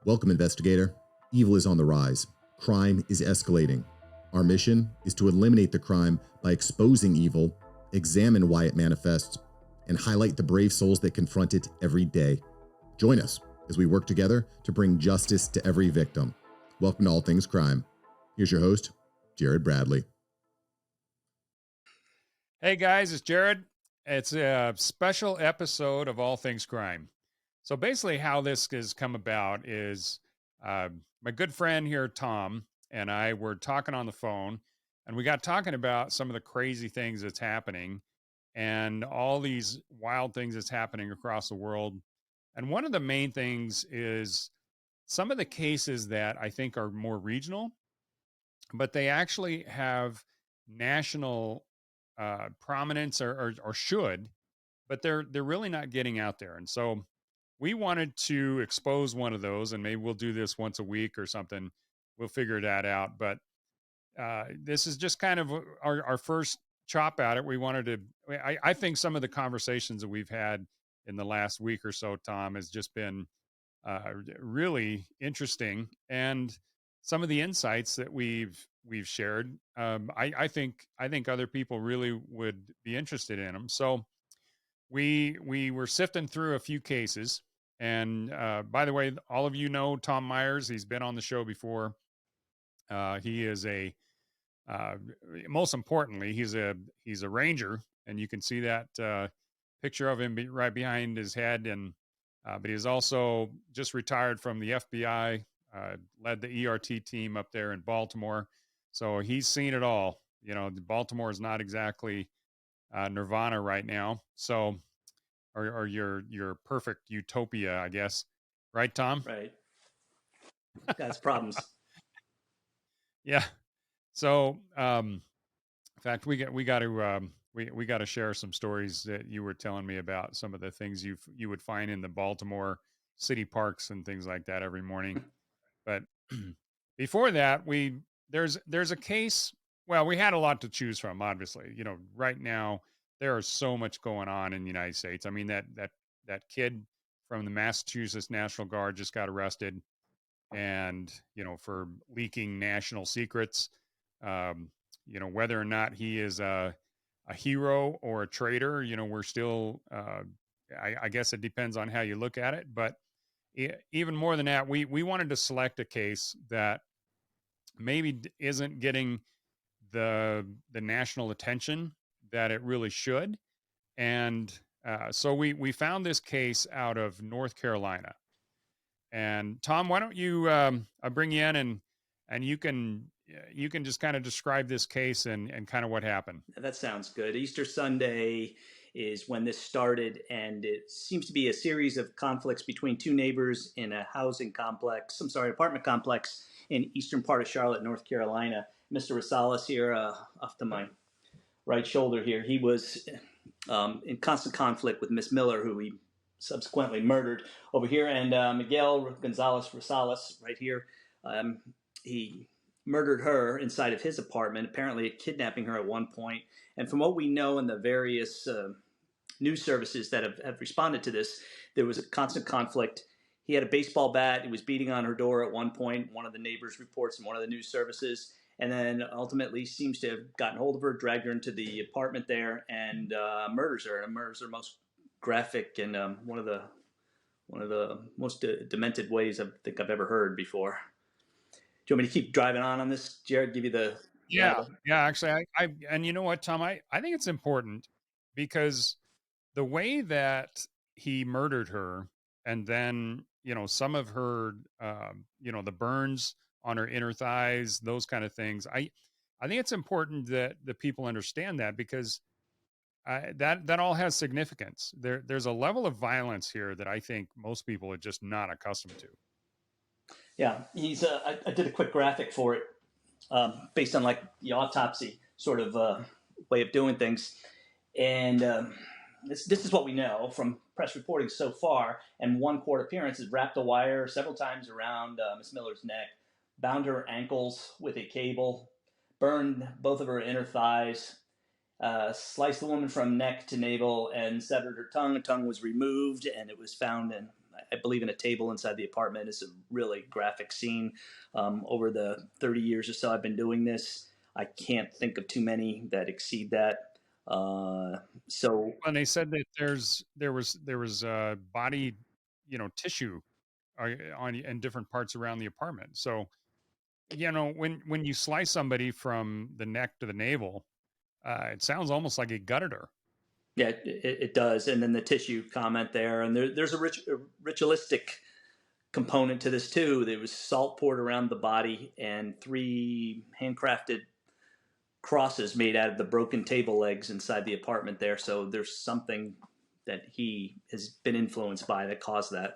Welcome, investigator. Evil is on the rise. Crime is escalating. Our mission is to eliminate the crime by exposing evil, examine why it manifests, and highlight the brave souls that confront it every day. Join us as we work together to bring justice to every victim. Welcome to All Things Crime. Here's your host, Jared Bradley. Hey guys, it's Jared. It's a special episode of All Things Crime. So basically how this has come about is my good friend here, Tom, and I were talking on the phone, and we got talking about some of the crazy things that's happening and all these wild things that's happening across the world. And one of the main things is some of the cases that I think are more regional, but they actually have national prominence or should, but they're really not getting out there. And so we wanted to expose one of those, and maybe we'll do this once a week or something. We'll figure that out. But this is just kind of our first chop at it. We wanted to, I think some of the conversations that we've had in the last week or so, Tom, has just been really interesting. And some of the insights that we've shared, I think other people really would be interested in them. So we were sifting through a few cases. And by the way, all of you know Tom Myers. He's been on the show before. He is most importantly, he's a ranger, and you can see that picture of him right behind his head. And but he's also just retired from the FBI, led the ERT team up there in Baltimore. So he's seen it all. You know, Baltimore is not exactly nirvana right now. So or your perfect utopia, I guess. Right, Tom? Right. That's problems. Yeah. So, in fact, we got to share some stories that you were telling me about, some of the things you would find in the Baltimore city parks and things like that every morning. But before that, there's a case. Well, we had a lot to choose from, obviously. You know, right now there is so much going on in the United States. I mean, that kid from the Massachusetts National Guard just got arrested, and for leaking national secrets. Whether or not he is a hero or a traitor, we're still. I guess it depends on how you look at it, but even more than that, we wanted to select a case that maybe isn't getting the national attention that it really should. And so we found this case out of North Carolina. And Tom, why don't you I bring you in and you can just kind of describe this case and kind of what happened. That sounds good. Easter Sunday is when this started, and it seems to be a series of conflicts between two neighbors in a apartment complex in eastern part of Charlotte, North Carolina. Mr. Rasalas here, off to my right shoulder here, he was in constant conflict with Miss Miller, who he subsequently murdered over here, and Miguel Gonzales Rasalas right here. He murdered her inside of his apartment, apparently kidnapping her at one point. And from what we know in the various news services that have responded to this, there was a constant conflict. He had a baseball bat. He was beating on her door at one point, one of the neighbors reports in one of the news services, and then ultimately seems to have gotten hold of her, dragged her into the apartment there, and murders her. And murders her most graphic and one of the most demented ways I think I've ever heard before. Do you want me to keep driving on this, Jared? Give you the yeah. Actually, I and you know what, Tom, I think it's important because the way that he murdered her, and then some of her the burns on her inner thighs, those kind of things. I think it's important that the people understand that, because that all has significance. There's a level of violence here that I think most people are just not accustomed to. Yeah, he's. I did a quick graphic for it, based on like the autopsy sort of way of doing things, and this is what we know from press reporting so far. And one court appearance has wrapped a wire several times around Miss Miller's neck, bound her ankles with a cable, burned both of her inner thighs, sliced the woman from neck to navel, and severed her tongue. The tongue was removed, and it was found in, I believe in a table inside the apartment. It's a really graphic scene. Over the 30 years or so I've been doing this, I can't think of too many that exceed that. So And they said that there was body, tissue on in different parts around the apartment. So when you slice somebody from the neck to the navel, it sounds almost like he gutted her. yeah, it does. And then the tissue comment there, and there's a ritualistic component to this too. There was salt poured around the body and 3 handcrafted crosses made out of the broken table legs inside the apartment there. So there's something that he has been influenced by that caused that.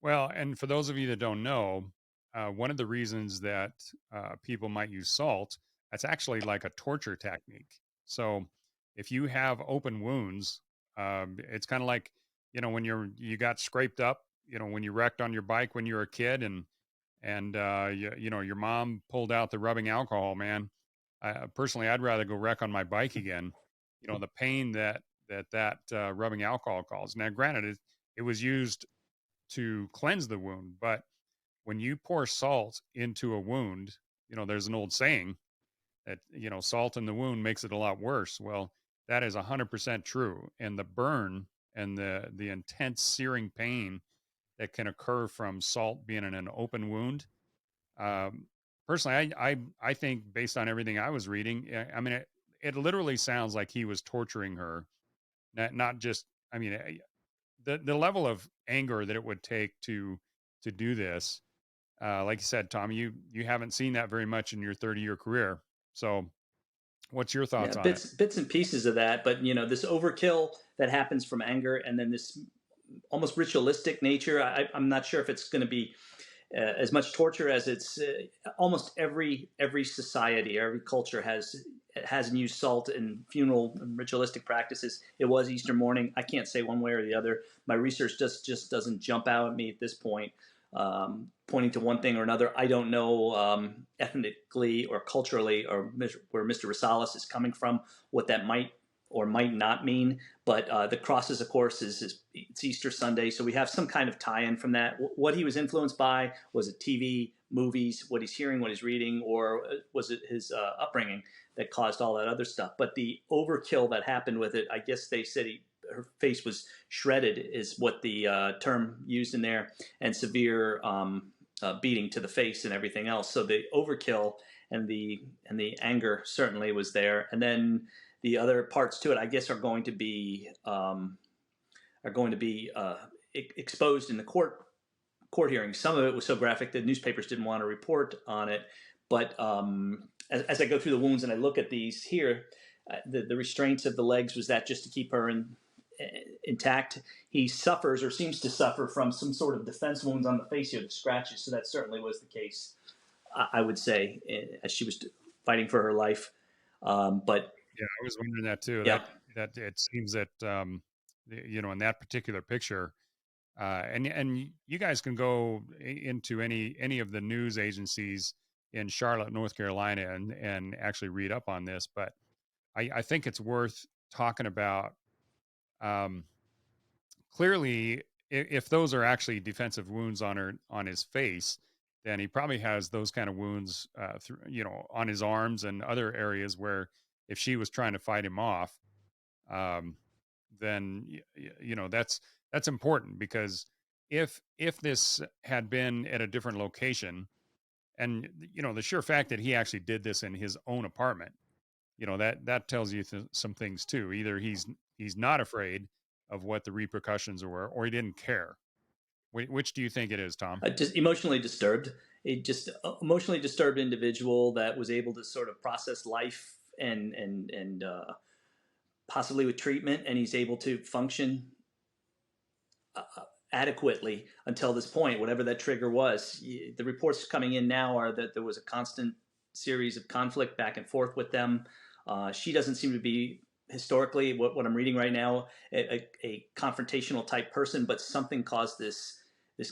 Well, and for those of you that don't know, one of the reasons that people might use salt, that's actually like a torture technique. So if you have open wounds, it's kind of like, when you got scraped up, when you wrecked on your bike when you were a kid, and your mom pulled out the rubbing alcohol, man. Personally, I'd rather go wreck on my bike again. The pain that rubbing alcohol caused. Now, granted, it was used to cleanse the wound. But when you pour salt into a wound, there's an old saying that, salt in the wound makes it a lot worse. Well, that is 100% true. And the burn and the intense searing pain that can occur from salt being in an open wound. Personally, I think based on everything I was reading, I mean, it literally sounds like he was torturing her, not just, I mean, the level of anger that it would take to do this, like you said, Tom, you haven't seen that very much in your 30-year career. So what's your Yeah, thoughts on it? bits and pieces of that, but this overkill that happens from anger, and then this almost ritualistic nature. I'm not sure if it's going to be as much torture as it's almost every society, every culture has used salt in funeral and ritualistic practices. It was Easter morning. I can't say one way or the other. My research just doesn't jump out at me at this point, pointing to one thing or another. I don't know ethnically or culturally or where Mr. Rasalas is coming from, what that might or might not mean. But the crosses, of course, it's Easter Sunday, so we have some kind of tie-in from that. What he was influenced by, was it TV, movies, what he's hearing, what he's reading, or was it his upbringing that caused all that other stuff? But the overkill that happened with it, I guess they said her face was shredded, is what the term used in there, and severe beating to the face and everything else. So the overkill and the anger certainly was there, and then the other parts to it, I guess, are going to be exposed in the court hearings. Some of it was so graphic that newspapers didn't want to report on it. But as I go through the wounds and I look at these here, the restraints of the legs, was that just to keep her intact? He suffers or seems to suffer from some sort of defense wounds on the face here, the scratches. So that certainly was the case, I would say, as she was fighting for her life. But Yeah, I was wondering that too. yeah, That it seems that in that particular picture, and you guys can go into any of the news agencies in Charlotte, North Carolina, and actually read up on this. But I think it's worth talking about. Clearly, if those are actually defensive wounds on his face, then he probably has those kind of wounds, on his arms and other areas where, if she was trying to fight him off, um, then that's important, because if this had been at a different location, and the sheer fact that he actually did this in his own apartment, that tells you some things too. Either he's not afraid of what the repercussions were, or he didn't care. Which do you think it is, Tom? just emotionally disturbed. Just emotionally disturbed individual that was able to sort of process life and possibly with treatment, and he's able to function uh, adequately until this point, whatever that trigger was. The reports coming in now are that there was a constant series of conflict back and forth with them. She doesn't seem to be, historically, what I'm reading right now, a confrontational type person, but something caused this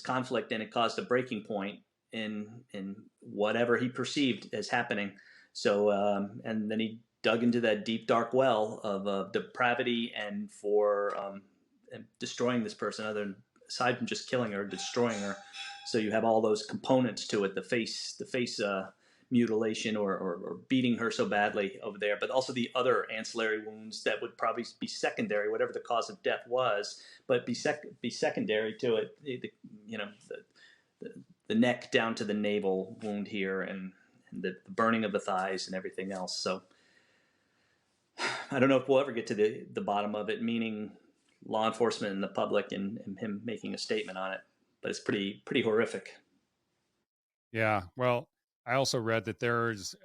conflict, and it caused a breaking point in whatever he perceived as happening. So and then he dug into that deep dark well of depravity, and for destroying this person, aside from just killing her, destroying her. So you have all those components to it: the face mutilation, or beating her so badly over there, but also the other ancillary wounds that would probably be secondary, whatever the cause of death was, but be secondary to it. The neck down to the navel wound here, and the burning of the thighs and everything else. So I don't know if we'll ever get to the bottom of it, meaning law enforcement and the public, and him making a statement on it. But it's pretty horrific. Yeah. Well, I also read that there's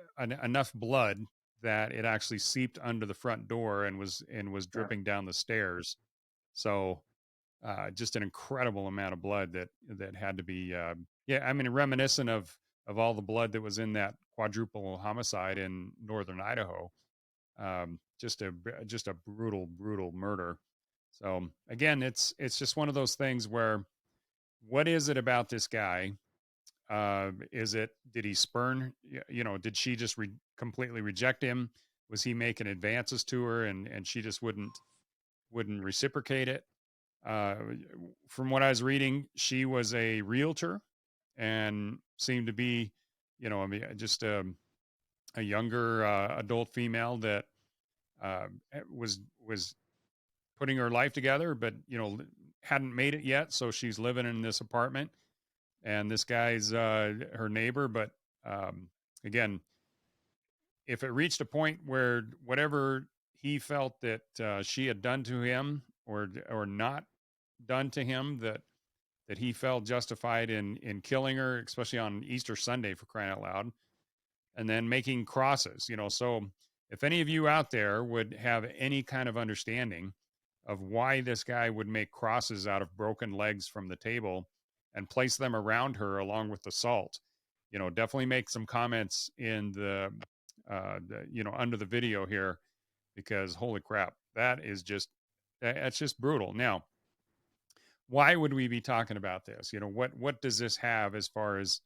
enough blood that it actually seeped under the front door and was dripping down the stairs. So just an incredible amount of blood that had to be yeah, I mean, reminiscent of all the blood that was in that quadruple homicide in northern Idaho. Just a brutal murder. So again, it's just one of those things where, what is it about this guy? Did he spurn, did she just completely reject him? Was he making advances to her and she just wouldn't reciprocate it? From what I was reading, she was a realtor and seemed to be, I mean, just a younger adult female that was putting her life together, but hadn't made it yet. So she's living in this apartment, and this guy's her neighbor. But again, if it reached a point where whatever he felt that she had done to him or not done to him, that he felt justified in killing her, especially on Easter Sunday, for crying out loud, and then making crosses, so if any of you out there would have any kind of understanding of why this guy would make crosses out of broken legs from the table and place them around her along with the salt, definitely make some comments in under the video here, because holy crap, that's just brutal. Now, why would we be talking about this? What does this have as far as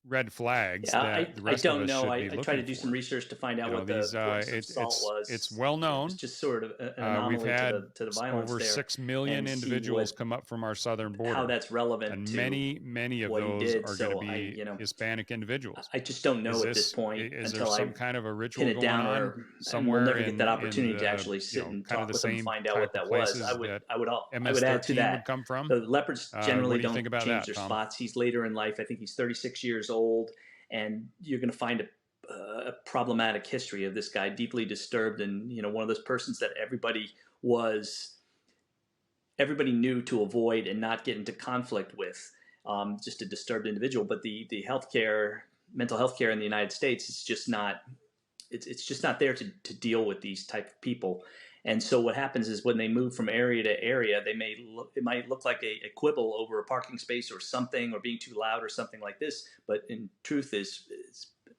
red flags that the rest of us should be looking for? I tried to do some research to find out what the importance of salt was. It's well known. It's just sort of an anomaly. We've had to the violence over there, 6 million individuals come up from our southern border. How that's relevant, and to many of those are going to be Hispanic individuals. I just don't know at this point is until there some kind of a ritual pin it down, going on somewhere. And we'll never get that opportunity to actually sit and talk with them and find out what that was. I would add to that. Would come from. The leopards generally don't change their spots. He's later in life. I think he's 36 years old. And you're going to find a problematic history of this guy, deeply disturbed, and one of those persons that everybody knew to avoid and not get into conflict with. Just a disturbed individual. But the mental health care in the United States is just not. It's just not there to deal with these type of people. And so what happens is, when they move from area to area, it might look like a quibble over a parking space or something, or being too loud or something like this. But in truth, is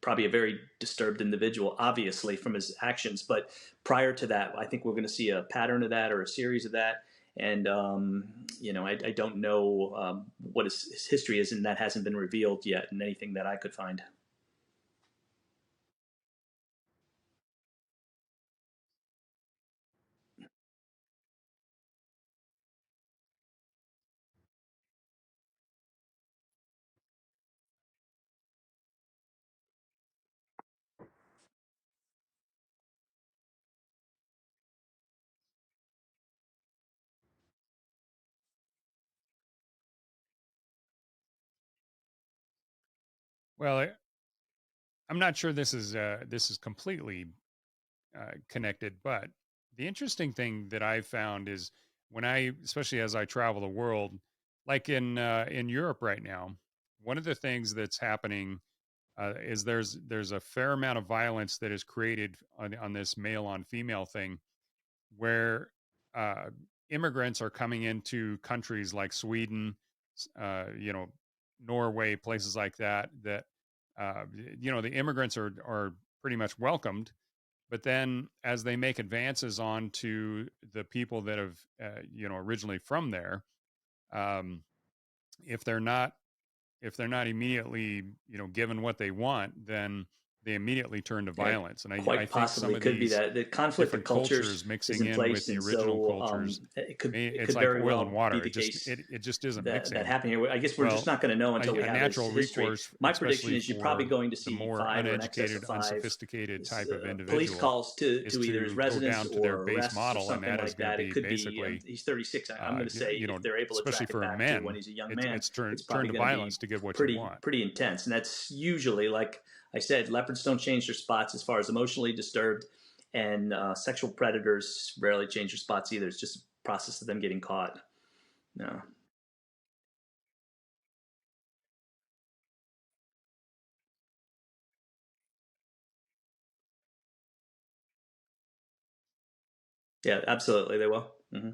probably a very disturbed individual, obviously, from his actions. But prior to that, I think we're going to see a pattern of that, or a series of that. And I don't know what his history is, and that hasn't been revealed yet in anything that I could find. Well, I'm not sure this is completely connected, but the interesting thing that I've found is, especially as I travel the world, like in Europe right now, one of the things that's happening is there's a fair amount of violence that is created on this male on female thing, where uh, immigrants are coming into countries like Sweden, uh, you know, Norway, places like that. The immigrants are pretty much welcomed, but then as they make advances on to the people that have originally from there, um, if they're not immediately given what they want, then they immediately turn to Yeah, violence. And I quite think some possibly of could be these that the conflict of different cultures cultures is mixing in in with place, the and original so cultures, it, it it's could like very oil and well be water. the case It just isn't that mixing. happened here. I guess we're just Well, not going to know until we a have his natural history. recourse, My prediction especially is you're probably for going to the see more five or in excess of uneducated, five unsophisticated type of police individual, calls is to either his to go residence down to their or base arrests or model, and something that is like going to that. It be could be basically, he's 36. I'm going to say if they're able to especially track it for back to when men, he's a young man, it's it's turn probably to going to be violence to get what you want. pretty intense. And that's usually, like I said, leopards don't change their spots as far as emotionally disturbed, and sexual predators rarely change their spots either. It's just a process of them getting caught. No. Yeah, absolutely, they will. Mm-hmm.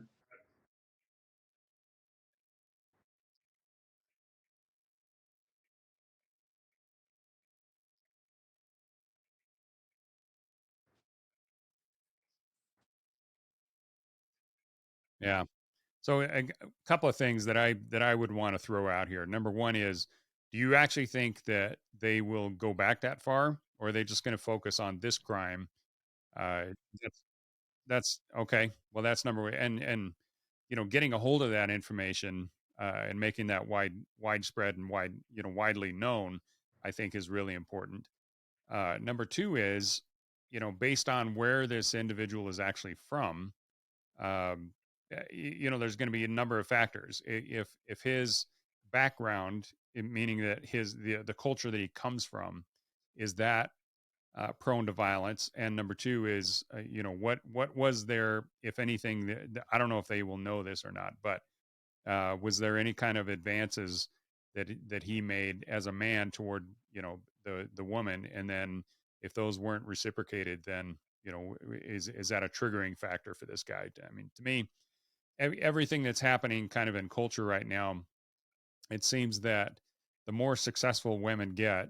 Yeah. So a couple of things that I would want to throw out here. Number one is, do you actually think that they will go back that far, or are they just going to focus on this crime? Uh, that's that's okay. Well, that's number one. And getting a hold of that information and making that widespread and widely known, I think is really important. Number two is, based on where this individual is actually from, um, there's going to be a number of factors. If his background, meaning that the culture that he comes from, is that prone to violence, and number two is, what was there, if anything, I don't know if they will know this or not, but was there any kind of advances that he made as a man toward the woman, and then if those weren't reciprocated, then is that a triggering factor for this guy? I mean, to me, everything that's happening kind of in culture right now, it seems that the more successful women get,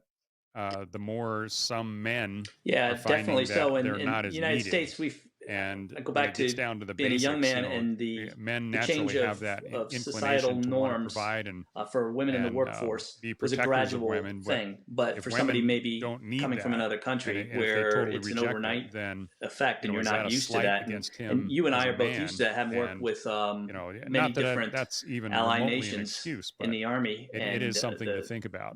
the more some men are Yeah, definitely finding that so. they're In not the as United needed. States, we've And I go when back it gets to down to the being a young basics, man, and men the change naturally have that of societal inclination to want to norms provide and for women in the workforce be was a protectors of gradual women. But thing. But if for somebody women maybe don't need coming from that, another and, country if they where totally it's an reject it, overnight then effect and you're is that not a used to slight that, against and him you and as I a are both used man? to that, having worked And with many not different that's even ally remotely an nations excuse, in but the army, it and is something to think about.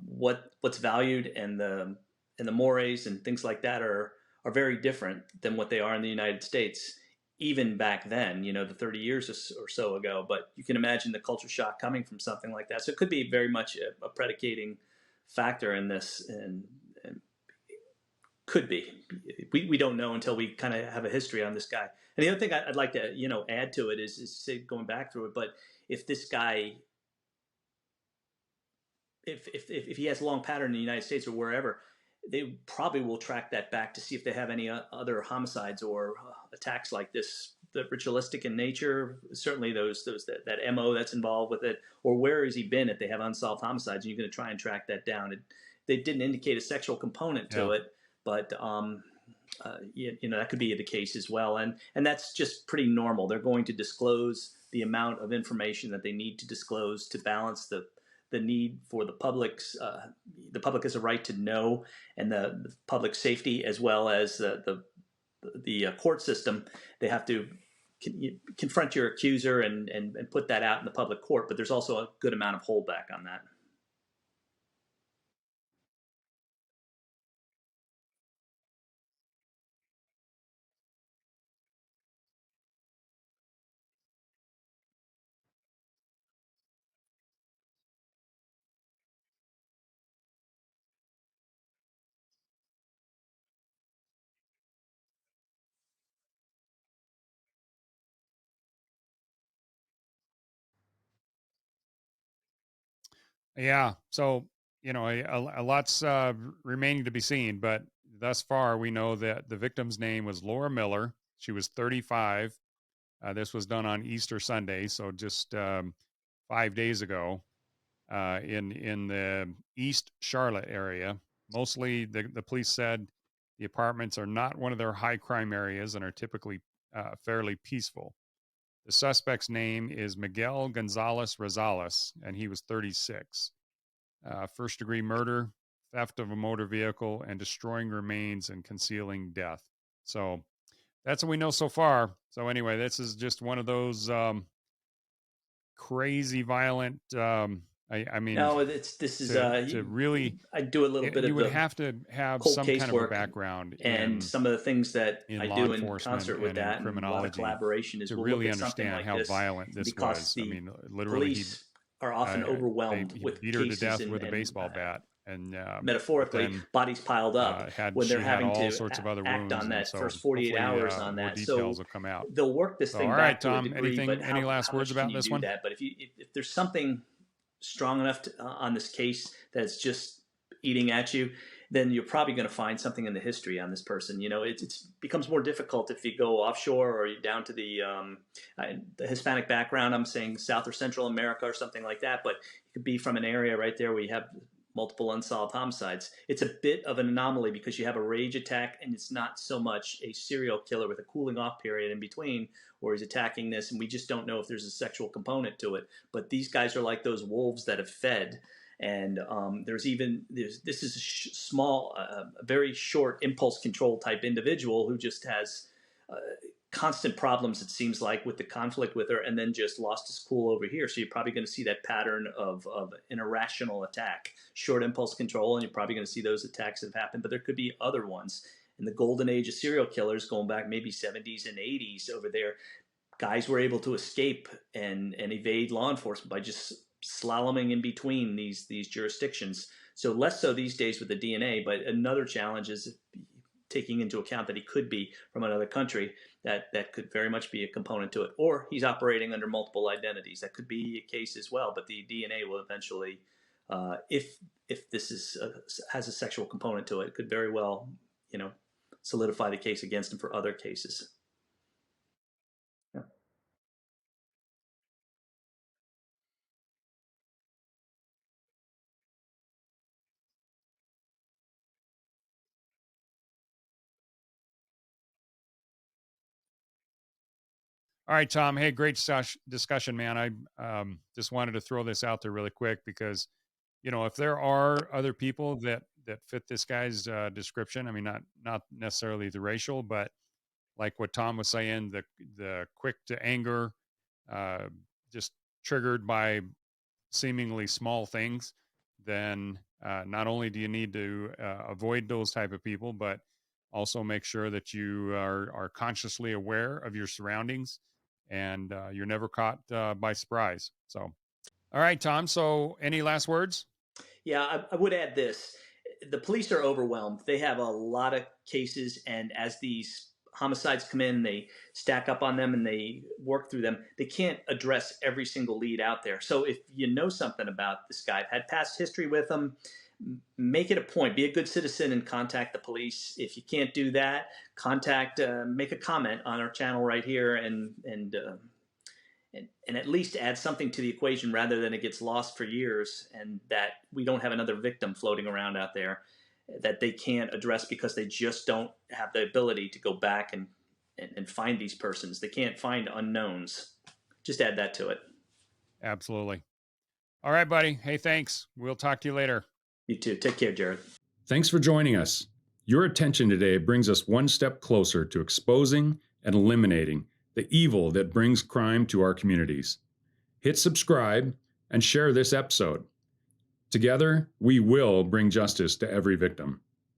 what's valued and the mores and things like that are very different than what they are in the United States, even back then, the 30 years or so ago. But you can imagine the culture shock coming from something like that. So it could be very much a predicating factor in this, and could be. We don't know until we kind of have a history on this guy. And the other thing I'd like to add to it is say, going back through it, but if this guy, if he has a long pattern in the United States or wherever, they probably will track that back to see if they have any other homicides or attacks like this, the ritualistic in nature. Certainly, those that MO that's involved with it, or where has he been if they have unsolved homicides, and you're going to try and track that down. They didn't indicate a sexual component Yeah. to it, but that could be the case as well, and that's just pretty normal. They're going to disclose the amount of information that they need to disclose to balance the need for the public has a right to know, and the public safety, as well as the court system. They have to confront your accuser and put that out in the public court, but there's also a good amount of holdback on that. Yeah. So, a lot's remaining to be seen, but thus far, we know that the victim's name was Laura Miller. She was 35. This was done on Easter Sunday, so just 5 days ago, in the East Charlotte area. Mostly, the police said the apartments are not one of their high crime areas and are typically fairly peaceful. The suspect's name is Miguel Gonzales Rasalas, and he was 36. First degree murder, theft of a motor vehicle, and destroying remains and concealing death. So that's what we know so far. So anyway, this is just one of those crazy violent. I mean, No, this is to really, I do a little bit you of would the have to have cold some case kind of a work, background and some of the things that in I law do in enforcement concert with and in that, and a lot of criminology collaboration, is to we'll look really at something understand like how this violent this because was. I the mean, literally, police are often overwhelmed he with beat her to cases death with a and baseball bat, and but metaphorically, then bodies piled up when they're she had having all to sorts of other act wounds, on and that so first 48 hopefully hours on more that. details So will come out. they'll work this So, thing all right, back to a Tom, degree, but any last how words much can about you this do one? that? But if there's something strong enough on this case that's just eating at you, then you're probably going to find something in the history on this person. You know, it becomes more difficult if you go offshore or down to the Hispanic background. I'm saying South or Central America or something like that, but it could be from an area right there where you have multiple unsolved homicides. It's a bit of an anomaly because you have a rage attack, and it's not so much a serial killer with a cooling off period in between where he's attacking this, and we just don't know if there's a sexual component to it. But these guys are like those wolves that have fed. And this is a small, a very short impulse control type individual who just has constant problems, it seems like, with the conflict with her, and then just lost his cool over here. So you're probably going to see that pattern of an irrational attack, short impulse control, and you're probably going to see those attacks that have happened. But there could be other ones. In the golden age of serial killers, going back maybe 70s and 80s over there, guys were able to escape and evade law enforcement by just slaloming in between these jurisdictions. So less so these days with the DNA, but another challenge is taking into account that he could be from another country. That could very much be a component to it. Or he's operating under multiple identities. That could be a case as well, but the DNA will eventually, if this has a sexual component to it, it could very well, solidify the case against him for other cases. Yeah. All right, Tom. Hey, great discussion, man. I just wanted to throw this out there really quick because, if there are other people that fit this guy's description, I mean, not necessarily the racial, but like what Tom was saying, the quick to anger, uh, just triggered by seemingly small things, then not only do you need to avoid those type of people, but also make sure that you are consciously aware of your surroundings and you're never caught by surprise. So, all right, Tom. So, any last words? Yeah, I would add this. The police are overwhelmed. They have a lot of cases, and as these homicides come in, they stack up on them and they work through them. They can't address every single lead out there. So if you know something about this guy, had past history with him, make it a point. Be a good citizen and contact the police. If you can't do that, make a comment on our channel right here and at least add something to the equation rather than it gets lost for years and that we don't have another victim floating around out there that they can't address because they just don't have the ability to go back and find these persons. They can't find unknowns. Just add that to it. Absolutely. All right, buddy. Hey, thanks. We'll talk to you later. You too. Take care, Jared. Thanks for joining us. Your attention today brings us one step closer to exposing and eliminating the evil that brings crime to our communities. Hit subscribe and share this episode. Together, we will bring justice to every victim.